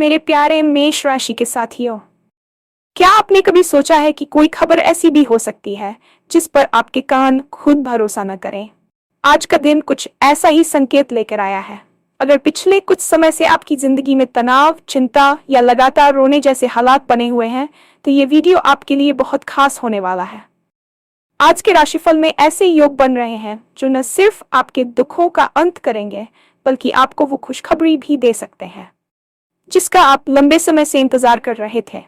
मेरे प्यारे मेष राशि के साथियों, क्या आपने कभी सोचा है कि कोई खबर ऐसी भी हो सकती है जिस पर आपके कान खुद भरोसा न करें? आज का दिन कुछ ऐसा ही संकेत लेकर आया है। अगर पिछले कुछ समय से आपकी जिंदगी में तनाव, चिंता या लगातार रोने जैसे हालात बने हुए हैं, तो ये वीडियो आपके लिए बहुत खास होने वाला है। आज के राशिफल में ऐसे योग बन रहे हैं जो न सिर्फ आपके दुखों का अंत करेंगे, बल्कि आपको वो खुशखबरी भी दे सकते हैं जिसका आप लंबे समय से इंतजार कर रहे थे।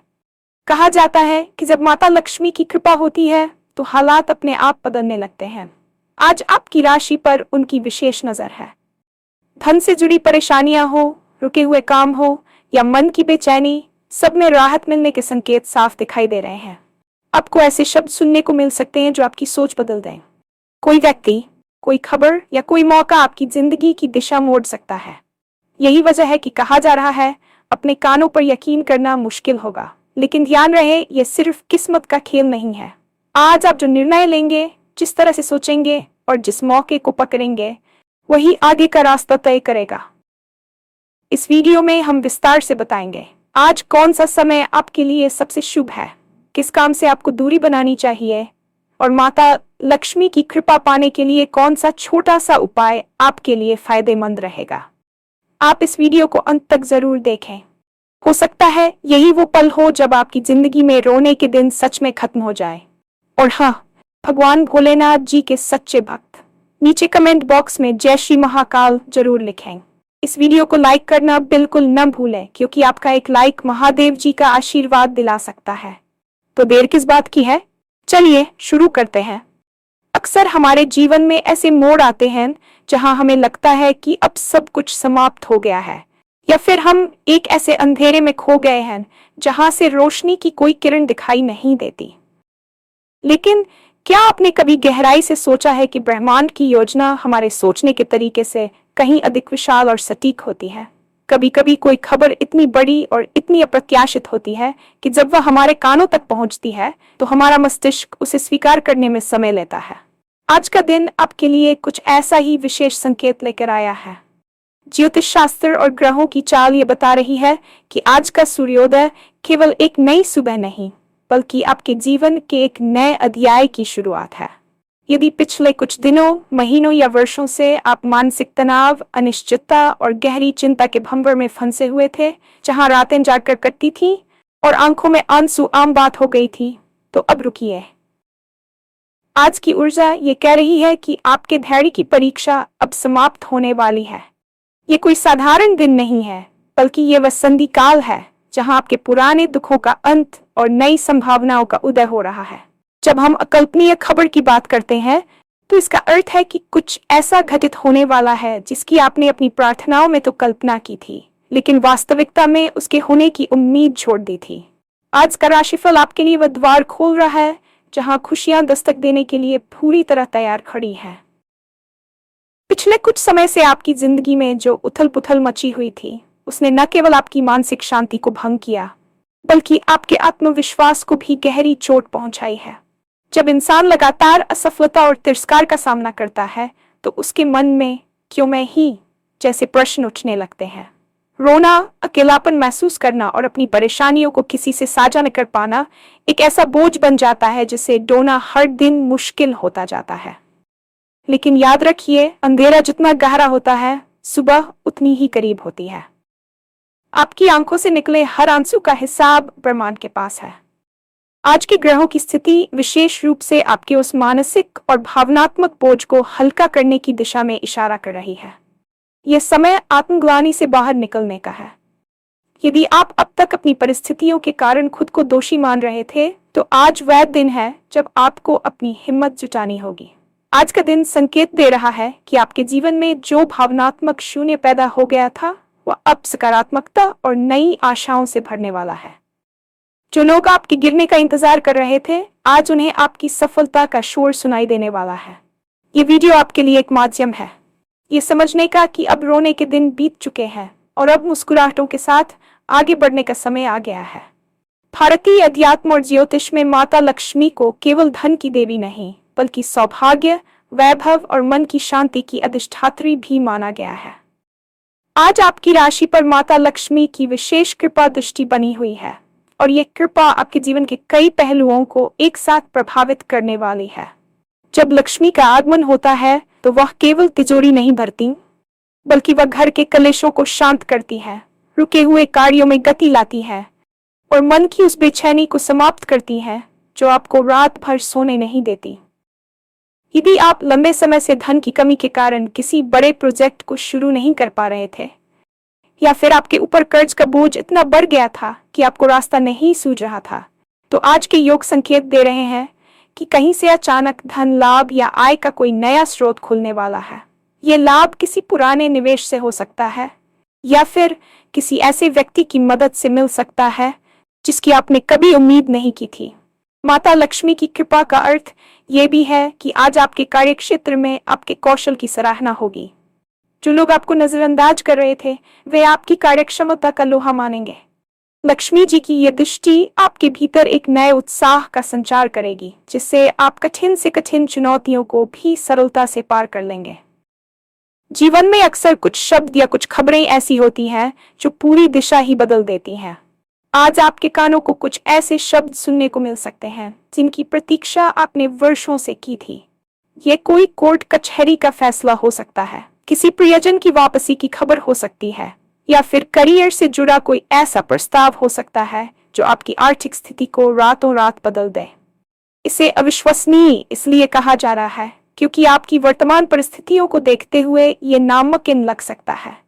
कहा जाता है कि जब माता लक्ष्मी की कृपा होती है तो हालात अपने आप बदलने लगते हैं। आज आपकी राशि पर उनकी विशेष नजर है। धन से जुड़ी परेशानियां हो, रुके हुए काम हो या मन की बेचैनी, सब में राहत मिलने के संकेत साफ दिखाई दे रहे हैं। आपको ऐसे शब्द सुनने को मिल सकते हैं जो आपकी सोच बदल दें। कोई व्यक्ति, कोई खबर या कोई मौका आपकी जिंदगी की दिशा मोड़ सकता है। यही वजह है कि कहा जा रहा है, अपने कानों पर यकीन करना मुश्किल होगा, लेकिन ध्यान रहे ये सिर्फ किस्मत का खेल नहीं है। आज आप जो निर्णय लेंगे, जिस तरह से सोचेंगे और जिस मौके को पकड़ेंगे, वही आगे का रास्ता तय करेगा। इस वीडियो में हम विस्तार से बताएंगे आज कौन सा समय आपके लिए सबसे शुभ है, किस काम से आपको दूरी बनानी चाहिए और माता लक्ष्मी की कृपा पाने के लिए कौन सा छोटा सा उपाय आपके लिए फायदेमंद रहेगा। आप इस वीडियो को अंत तक जरूर देखें। हो सकता है यही वो पल हो जब आपकी जिंदगी में रोने के दिन सच में खत्म हो जाए। और हाँ, भगवान भोलेनाथ जी के सच्चे भक्त नीचे कमेंट बॉक्स में जय श्री महाकाल जरूर लिखें। इस वीडियो को लाइक करना बिल्कुल न भूलें, क्योंकि आपका एक लाइक महादेव जी का आशीर्वाद दिला सकता है। तो देर किस बात की है, चलिए शुरू करते हैं। अक्सर हमारे जीवन में ऐसे मोड़ आते हैं जहां हमें लगता है कि अब सब कुछ समाप्त हो गया है, या फिर हम एक ऐसे अंधेरे में खो गए हैं जहां से रोशनी की कोई किरण दिखाई नहीं देती। लेकिन क्या आपने कभी गहराई से सोचा है कि ब्रह्मांड की योजना हमारे सोचने के तरीके से कहीं अधिक विशाल और सटीक होती है? कभी कभी कोई खबर इतनी बड़ी और इतनी अप्रत्याशित होती है कि जब वह हमारे कानों तक पहुंचती है तो हमारा मस्तिष्क उसे स्वीकार करने में समय लेता है। आज का दिन आपके लिए कुछ ऐसा ही विशेष संकेत लेकर आया है। ज्योतिष शास्त्र और ग्रहों की चाल ये बता रही है कि आज का सूर्योदय केवल एक नई सुबह नहीं, बल्कि आपके जीवन के एक नए अध्याय की शुरुआत है। यदि पिछले कुछ दिनों, महीनों या वर्षों से आप मानसिक तनाव, अनिश्चितता और गहरी चिंता के भंवर में फंसे हुए थे, जहां रातें जागकर कटती थी और आंखों में आंसू आम बात हो गई थी, तो अब रुकिए। आज की ऊर्जा ये कह रही है कि आपके धैर्य की परीक्षा अब समाप्त होने वाली है। ये कोई साधारण दिन नहीं है, बल्कि ये वह संधि काल है जहां आपके पुराने दुखों का अंत और नई संभावनाओं का उदय हो रहा है। जब हम अकल्पनीय खबर की बात करते हैं, तो इसका अर्थ है कि कुछ ऐसा घटित होने वाला है जिसकी आपने अपनी प्रार्थनाओं में तो कल्पना की थी, लेकिन वास्तविकता में उसके होने की उम्मीद छोड़ दी थी। आज का राशिफल आपके लिए वह द्वार खोल रहा है जहां खुशियां दस्तक देने के लिए पूरी तरह तैयार खड़ी है। पिछले कुछ समय से आपकी जिंदगी में जो उथल पुथल मची हुई थी, उसने न केवल आपकी मानसिक शांति को भंग किया, बल्कि आपके आत्मविश्वास को भी गहरी चोट पहुंचाई है। जब इंसान लगातार असफलता और तिरस्कार का सामना करता है, तो उसके मन में क्यों मैं ही जैसे प्रश्न उठने लगते हैं। रोना, अकेलापन महसूस करना और अपनी परेशानियों को किसी से साझा न कर पाना एक ऐसा बोझ बन जाता है जिसे ढोना हर दिन मुश्किल होता जाता है। लेकिन याद रखिए, अंधेरा जितना गहरा होता है, सुबह उतनी ही करीब होती है। आपकी आंखों से निकले हर आंसू का हिसाब ब्रह्मांड के पास है। आज के ग्रहों की स्थिति विशेष रूप से आपके उस मानसिक और भावनात्मक बोझ को हल्का करने की दिशा में इशारा कर रही है। यह समय आत्मग्लानि से बाहर निकलने का है। यदि आप अब तक अपनी परिस्थितियों के कारण खुद को दोषी मान रहे थे, तो आज वह दिन है जब आपको अपनी हिम्मत जुटानी होगी। आज का दिन संकेत दे रहा है कि आपके जीवन में जो भावनात्मक शून्य पैदा हो गया था, वह अब सकारात्मकता और नई आशाओं से भरने वाला है। जो लोग आपके गिरने का इंतजार कर रहे थे, आज उन्हें आपकी सफलता का शोर सुनाई देने वाला है। ये वीडियो आपके लिए एक माध्यम है ये समझने का कि अब रोने के दिन बीत चुके हैं और अब मुस्कुराहटों के साथ आगे बढ़ने का समय आ गया है। भारतीय अध्यात्म और ज्योतिष में माता लक्ष्मी को केवल धन की देवी नहीं, बल्कि सौभाग्य, वैभव और मन की शांति की अधिष्ठात्री भी माना गया है। आज आपकी राशि पर माता लक्ष्मी की विशेष कृपा दृष्टि बनी हुई है और ये कृपा आपके जीवन के कई पहलुओं को एक साथ प्रभावित करने वाली है। जब लक्ष्मी का आगमन होता है तो वह केवल तिजोरी नहीं भरती, बल्कि वह घर के कलेशों को शांत करती है, रुके हुए कार्यों में गति लाती है और मन की उस बेचैनी को समाप्त करती है जो आपको रात भर सोने नहीं देती। यदि आप लंबे समय से धन की कमी के कारण किसी बड़े प्रोजेक्ट को शुरू नहीं कर पा रहे थे, या फिर आपके ऊपर कर्ज का बोझ इतना बढ़ गया था कि आपको रास्ता नहीं सूझ रहा था, तो आज के योग संकेत दे रहे हैं कि कहीं से अचानक धन लाभ या आय का कोई नया स्रोत खुलने वाला है। ये लाभ किसी पुराने निवेश से हो सकता है या फिर किसी ऐसे व्यक्ति की मदद से मिल सकता है जिसकी आपने कभी उम्मीद नहीं की थी। माता लक्ष्मी की कृपा का अर्थ ये भी है कि आज आपके कार्य क्षेत्र में आपके कौशल की सराहना होगी। जो लोग आपको नजरअंदाज कर रहे थे वे आपकी कार्यक्षमता का लोहा मानेंगे। लक्ष्मी जी की यह दृष्टि आपके भीतर एक नए उत्साह का संचार करेगी, जिससे आप कठिन से कठिन चुनौतियों को भी सरलता से पार कर लेंगे। जीवन में अक्सर कुछ शब्द या कुछ खबरें ऐसी होती हैं जो पूरी दिशा ही बदल देती हैं। आज आपके कानों को कुछ ऐसे शब्द सुनने को मिल सकते हैं जिनकी प्रतीक्षा आपने वर्षों से की थी। ये कोई कोर्ट कचहरी का फैसला हो सकता है, किसी प्रियजन की वापसी की खबर हो सकती है, या फिर करियर से जुड़ा कोई ऐसा प्रस्ताव हो सकता है जो आपकी आर्थिक स्थिति को रातों रात बदल दे। इसे अविश्वसनीय इसलिए कहा जा रहा है क्योंकि आपकी वर्तमान परिस्थितियों को देखते हुए ये नामुमकिन लग सकता है।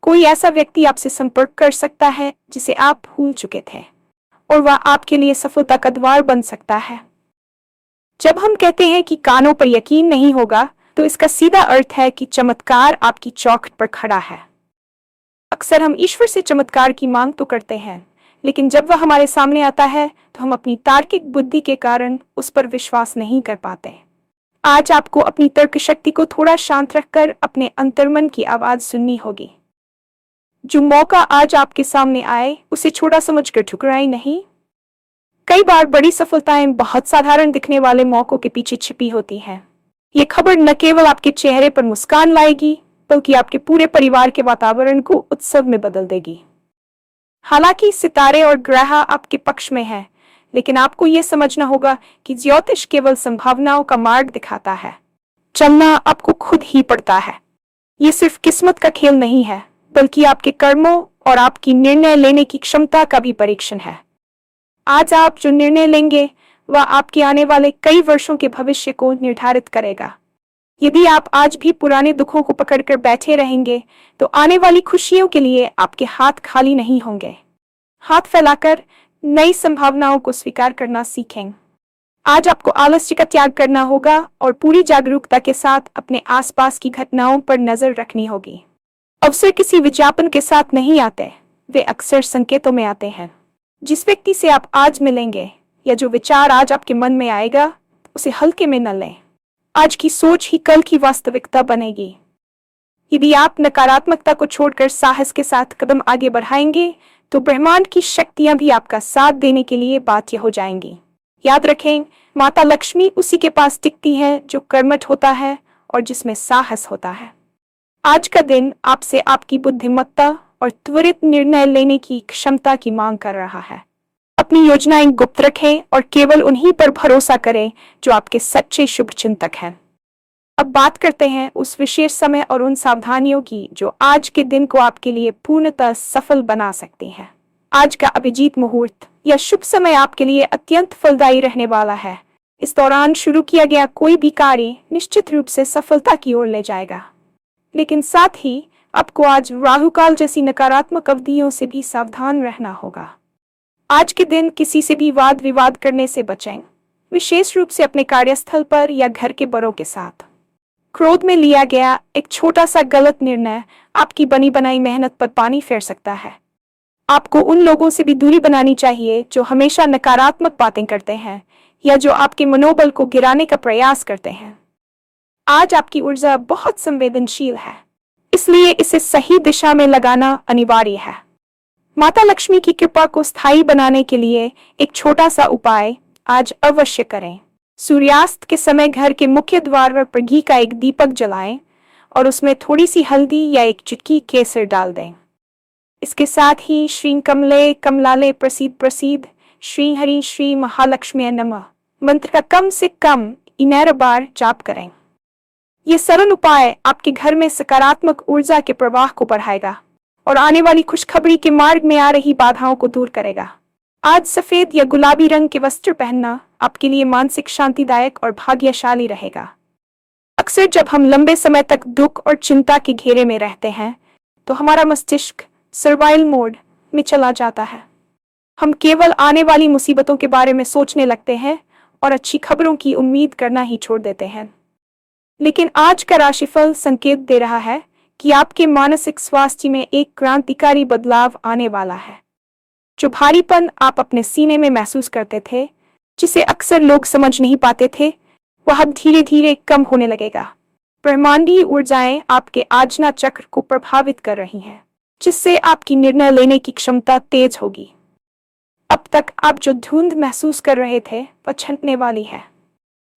कोई ऐसा व्यक्ति आपसे संपर्क कर सकता है जिसे आप भूल चुके थे और वह आपके लिए सफलता का द्वार बन सकता है। जब हम कहते हैं कि कानों पर यकीन नहीं होगा, तो इसका सीधा अर्थ है कि चमत्कार आपकी चौखट पर खड़ा है। अक्सर हम ईश्वर से चमत्कार की मांग तो करते हैं, लेकिन जब वह हमारे सामने आता है तो हम अपनी तार्किक बुद्धि के कारण उस पर विश्वास नहीं कर पाते। आज आपको अपनी तर्क शक्ति को थोड़ा शांत रखकर अपने अंतर्मन की आवाज सुननी होगी। जो मौका आज आपके सामने आए उसे छोटा समझकर ठुकराएं नहीं। कई बार बड़ी सफलताएं बहुत साधारण दिखने वाले मौकों के पीछे छिपी होती हैं। ये खबर न केवल आपके चेहरे पर मुस्कान लाएगी, बल्कि आपके पूरे परिवार के वातावरण को उत्सव में बदल देगी। हालांकि सितारे और ग्रह आपके पक्ष में हैं, लेकिन आपको ये समझना होगा कि ज्योतिष केवल संभावनाओं का मार्ग दिखाता है। चलना आपको खुद ही पड़ता है। ये सिर्फ किस्मत का खेल नहीं है, बल्कि आपके कर्मों और आपकी निर्णय लेने की क्षमता का भी परीक्षण है। आज आप जो निर्णय लेंगे वह आपके आने वाले कई वर्षों के भविष्य को निर्धारित करेगा। यदि आप आज भी पुराने दुखों को पकड़कर बैठे रहेंगे, तो आने वाली खुशियों के लिए आपके हाथ खाली नहीं होंगे। हाथ फैलाकर नई संभावनाओं को स्वीकार करना सीखें। आज आपको आलस्य का त्याग करना होगा और पूरी जागरूकता के साथ अपने आसपास की घटनाओं पर नजर रखनी होगी। अवसर किसी विज्ञापन के साथ नहीं आते, वे अक्सर संकेतों में आते हैं। जिस व्यक्ति से आप आज मिलेंगे या जो विचार आज आपके मन में आएगा, उसे हल्के में न लें। आज की सोच ही कल की वास्तविकता बनेगी। यदि आप नकारात्मकता को छोड़कर साहस के साथ कदम आगे बढ़ाएंगे, तो ब्रह्मांड की शक्तियां भी आपका साथ देने के लिए बाध्य हो जाएंगी। याद रखें, माता लक्ष्मी उसी के पास टिकती है जो कर्मठ होता है और जिसमें साहस होता है। आज का दिन आपसे आपकी बुद्धिमत्ता और त्वरित निर्णय लेने की क्षमता की मांग कर रहा है। अपनी योजनाएं गुप्त रखें और केवल उन्हीं पर भरोसा करें जो आपके सच्चे शुभचिंतक हैं। अब बात करते हैं उस विशेष समय और उन सावधानियों की जो आज के दिन को आपके लिए पूर्णतः सफल बना सकती हैं। आज का अभिजीत मुहूर्त या शुभ समय आपके लिए अत्यंत फलदायी रहने वाला है। इस दौरान शुरू किया गया कोई भी कार्य निश्चित रूप से सफलता की ओर ले जाएगा, लेकिन साथ ही आपको आज राहुकाल जैसी नकारात्मक अवधियों से भी सावधान रहना होगा। आज के दिन किसी से भी वाद विवाद करने से बचें, विशेष रूप से अपने कार्यस्थल पर या घर के बड़ों के साथ। क्रोध में लिया गया एक छोटा सा गलत निर्णय आपकी बनी बनाई मेहनत पर पानी फेर सकता है। आपको उन लोगों से भी दूरी बनानी चाहिए जो हमेशा नकारात्मक बातें करते हैं या जो आपके मनोबल को गिराने का प्रयास करते हैं। आज आपकी ऊर्जा बहुत संवेदनशील है, इसलिए इसे सही दिशा में लगाना अनिवार्य है। माता लक्ष्मी की कृपा को स्थायी बनाने के लिए एक छोटा सा उपाय आज अवश्य करें। सूर्यास्त के समय घर के मुख्य द्वार पर घी का एक दीपक जलाएं और उसमें थोड़ी सी हल्दी या एक चुटकी केसर डाल दें। इसके साथ ही श्री कमले कमलाले प्रसीद प्रसीद श्री हरि श्री महालक्ष्मी नमः मंत्र का कम से कम 11 बार जाप करें। ये सरल उपाय आपके घर में सकारात्मक ऊर्जा के प्रवाह को बढ़ाएगा और आने वाली खुशखबरी के मार्ग में आ रही बाधाओं को दूर करेगा। आज सफेद या गुलाबी रंग के वस्त्र पहनना आपके लिए मानसिक शांतिदायक और भाग्यशाली रहेगा। अक्सर जब हम लंबे समय तक दुख और चिंता के घेरे में रहते हैं तो हमारा मस्तिष्क सर्वाइवल मोड में चला जाता है। हम केवल आने वाली मुसीबतों के बारे में सोचने लगते हैं और अच्छी खबरों की उम्मीद करना ही छोड़ देते हैं। लेकिन आज का राशिफल संकेत दे रहा है कि आपके मानसिक स्वास्थ्य में एक क्रांतिकारी बदलाव आने वाला है। जो भारीपन आप अपने सीने में महसूस करते थे, जिसे अक्सर लोग समझ नहीं पाते थे, वह अब धीरे धीरे कम होने लगेगा। ब्रह्मांडीय ऊर्जाएं आपके आज्ञा चक्र को प्रभावित कर रही हैं, जिससे आपकी निर्णय लेने की क्षमता तेज होगी। अब तक आप जो धुंध महसूस कर रहे थे वह छंटने वाली है।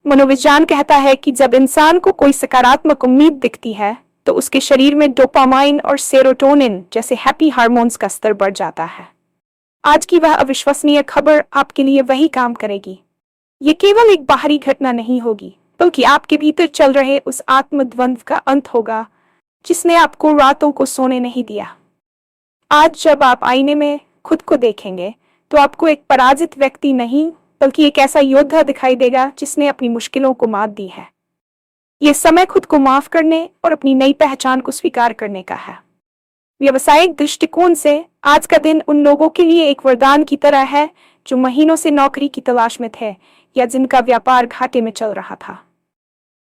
मनोविज्ञान कहता है कि जब इंसान को कोई सकारात्मक उम्मीद दिखती है तो उसके शरीर में डोपामाइन और सेरोटोनिन जैसे हैप्पी हार्मोन्स का स्तर बढ़ जाता है। आज की वह अविश्वसनीय खबर आपके लिए वही काम करेगी। ये केवल एक बाहरी घटना नहीं होगी, बल्कि आपके भीतर चल रहे उस आत्मद्वंद्व का अंत होगा जिसने आपको रातों को सोने नहीं दिया। आज जब आप आईने में खुद को देखेंगे तो आपको एक पराजित व्यक्ति नहीं, बल्कि एक ऐसा योद्धा दिखाई देगा जिसने अपनी मुश्किलों को मात दी है। यह समय खुद को माफ करने और अपनी नई पहचान को स्वीकार करने का है। व्यवसायिक दृष्टिकोण से आज का दिन उन लोगों के लिए एक वरदान की तरह है जो महीनों से नौकरी की तलाश में थे या जिनका व्यापार घाटे में चल रहा था।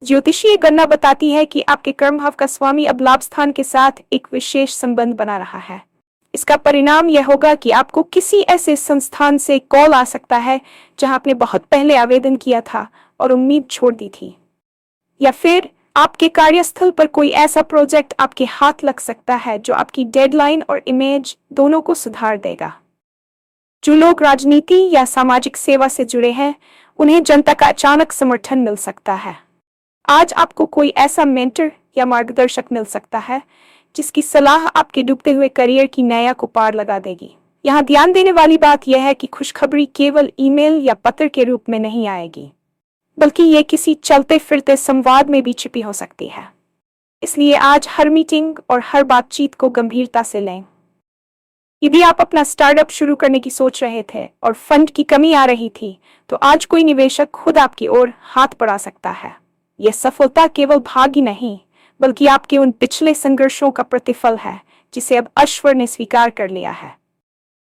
ज्योतिषीय गणना बताती है कि आपके कर्मभाव का स्वामी अब लाभ स्थान के साथ एक विशेष संबंध बना रहा है। इसका परिणाम यह होगा कि आपको किसी ऐसे संस्थान से कॉल आ सकता है जहां आपने बहुत पहले आवेदन किया था और उम्मीद छोड़ दी थी, या फिर आपके कार्यस्थल पर कोई ऐसा प्रोजेक्ट आपके हाथ लग सकता है जो आपकी डेडलाइन और इमेज दोनों को सुधार देगा। जो लोग राजनीति या सामाजिक सेवा से जुड़े हैं, उन्हें जनता का अचानक समर्थन मिल सकता है। आज आपको कोई ऐसा मेंटर या मार्गदर्शक मिल सकता है जिसकी सलाह आपके डूबते हुए करियर की नैया को पार लगा देगी। यहाँ ध्यान देने वाली बात यह है कि खुशखबरी केवल ईमेल या पत्र के रूप में नहीं आएगी, बल्कि ये किसी चलते फिरते संवाद में भी छिपी हो सकती है। इसलिए आज हर मीटिंग और हर बातचीत को गंभीरता से लें। यदि आप अपना स्टार्टअप शुरू करने की सोच रहे थे और फंड की कमी आ रही थी, तो आज कोई निवेशक खुद आपकी ओर हाथ बढ़ा सकता है। यह सफलता केवल भाग्य नहीं, बल्कि आपके उन पिछले संघर्षों का प्रतिफल है जिसे अब ईश्वर ने स्वीकार कर लिया है।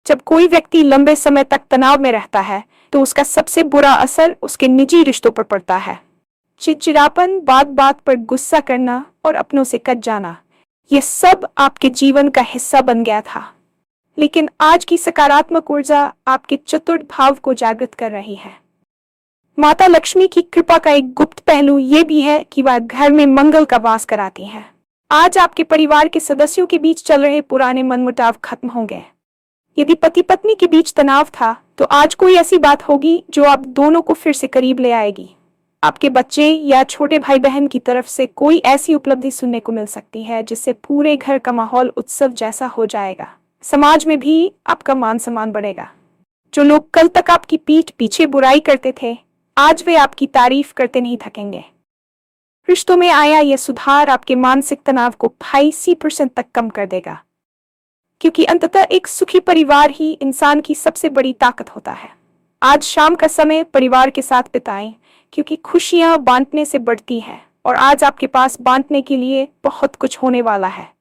जब कोई व्यक्ति लंबे समय तक तनाव में रहता है तो उसका सबसे बुरा असर उसके निजी रिश्तों पर पड़ता है। चिड़चिड़ापन, बात बात पर गुस्सा करना और अपनों से कट जाना, ये सब आपके जीवन का हिस्सा बन गया था। लेकिन आज की सकारात्मक ऊर्जा आपके चतुर्थ भाव को जागृत कर रही है। माता लक्ष्मी की कृपा का एक गुप्त पहलू ये भी है कि वह घर में मंगल का वास कराती है। आज आपके परिवार के सदस्यों के बीच चल रहे पुराने मनमुटाव खत्म होंगे। यदि पति पत्नी के बीच तनाव था, तो आज कोई ऐसी बात होगी जो आप दोनों को फिर से करीब ले आएगी। आपके बच्चे या छोटे भाई बहन की तरफ से कोई ऐसी उपलब्धि सुनने को मिल सकती है जिससे पूरे घर का माहौल उत्सव जैसा हो जाएगा। समाज में भी आपका मान सम्मान बढ़ेगा। जो लोग कल तक आपकी पीठ पीछे बुराई करते थे, आज वे आपकी तारीफ करते नहीं थकेंगे। रिश्तों में आया यह सुधार आपके मानसिक तनाव को 85% तक कम कर देगा, क्योंकि अंततः एक सुखी परिवार ही इंसान की सबसे बड़ी ताकत होता है। आज शाम का समय परिवार के साथ बिताएं, क्योंकि खुशियां बांटने से बढ़ती हैं और आज आपके पास बांटने के लिए बहुत कुछ होने वाला है।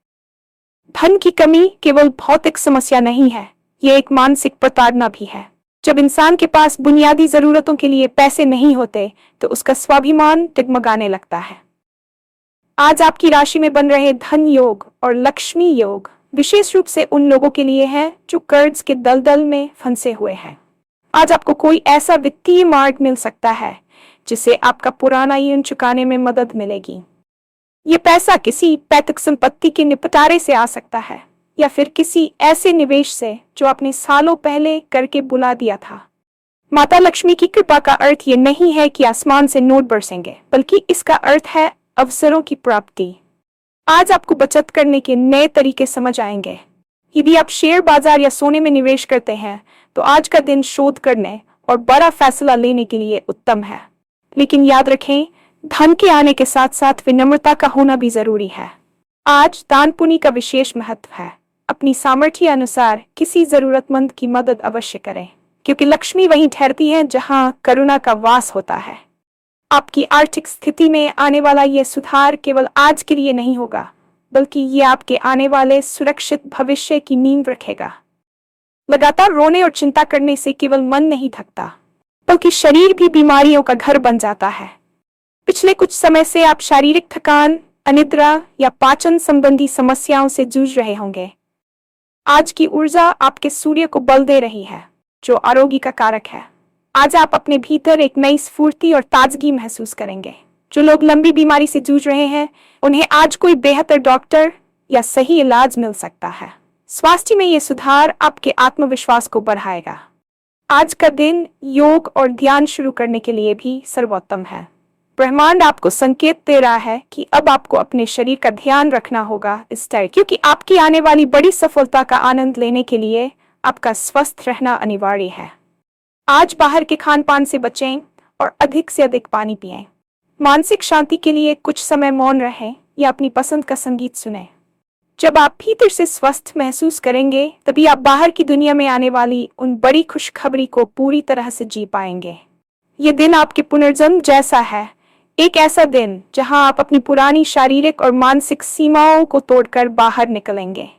धन की कमी केवल भौतिक समस्या नहीं है, ये एक मानसिक प्रताड़ना भी है। जब इंसान के पास बुनियादी जरूरतों के लिए पैसे नहीं होते तो उसका स्वाभिमान डगमगाने लगता है। आज आपकी राशि में बन रहे धन योग और लक्ष्मी योग विशेष रूप से उन लोगों के लिए है जो कर्ज के दलदल में फंसे हुए हैं। आज आपको कोई ऐसा वित्तीय मार्ग मिल सकता है जिससे आपका पुराना ऋण चुकाने में मदद मिलेगी। ये पैसा किसी पैतृक संपत्ति के निपटारे से आ सकता है या फिर किसी ऐसे निवेश से जो आपने सालों पहले करके बुला दिया था। माता लक्ष्मी की कृपा का अर्थ ये नहीं है कि आसमान से नोट बरसेंगे, बल्कि इसका अर्थ है अवसरों की प्राप्ति। आज आपको बचत करने के नए तरीके समझ आएंगे। यदि आप शेयर बाजार या सोने में निवेश करते हैं तो आज का दिन शोध करने और बड़ा फैसला लेने के लिए उत्तम है। लेकिन याद रखें, धन के आने के साथ साथ विनम्रता का होना भी जरूरी है। आज दान पुण्य का विशेष महत्व है। अपनी सामर्थ्य अनुसार किसी जरूरतमंद की मदद अवश्य करें, क्योंकि लक्ष्मी वहीं ठहरती है जहां करुणा का वास होता है। आपकी आर्थिक स्थिति में आने वाला यह सुधार केवल आज के लिए नहीं होगा, बल्कि ये आपके आने वाले सुरक्षित भविष्य की नींव रखेगा। लगातार रोने और चिंता करने से केवल मन नहीं थकता, बल्कि शरीर भी बीमारियों का घर बन जाता है। पिछले कुछ समय से आप शारीरिक थकान, अनिद्रा या पाचन संबंधी समस्याओं से जूझ रहे होंगे। आज की ऊर्जा आपके सूर्य को बल दे रही है, जो आरोग्य का कारक है। आज आप अपने भीतर एक नई स्फूर्ति और ताजगी महसूस करेंगे। जो लोग लंबी बीमारी से जूझ रहे हैं, उन्हें आज कोई बेहतर डॉक्टर या सही इलाज मिल सकता है। स्वास्थ्य में ये सुधार आपके आत्मविश्वास को बढ़ाएगा। आज का दिन योग और ध्यान शुरू करने के लिए भी सर्वोत्तम है। ब्रह्मांड आपको संकेत दे रहा है कि अब आपको अपने शरीर का ध्यान रखना होगा क्योंकि आपकी आने वाली बड़ी सफलता का आनंद लेने के लिए आपका स्वस्थ रहना अनिवार्य है। आज बाहर के खान पान से बचें और अधिक से अधिक पानी पिएं। मानसिक शांति के लिए कुछ समय मौन रहें या अपनी पसंद का संगीत सुनें। जब आप भीतर से स्वस्थ महसूस करेंगे, तभी आप बाहर की दुनिया में आने वाली उन बड़ी खुशखबरी को पूरी तरह से जी पाएंगे। ये दिन आपके पुनर्जन्म जैसा है, एक ऐसा दिन जहां आप अपनी पुरानी शारीरिक और मानसिक सीमाओं को तोड़कर बाहर निकलेंगे।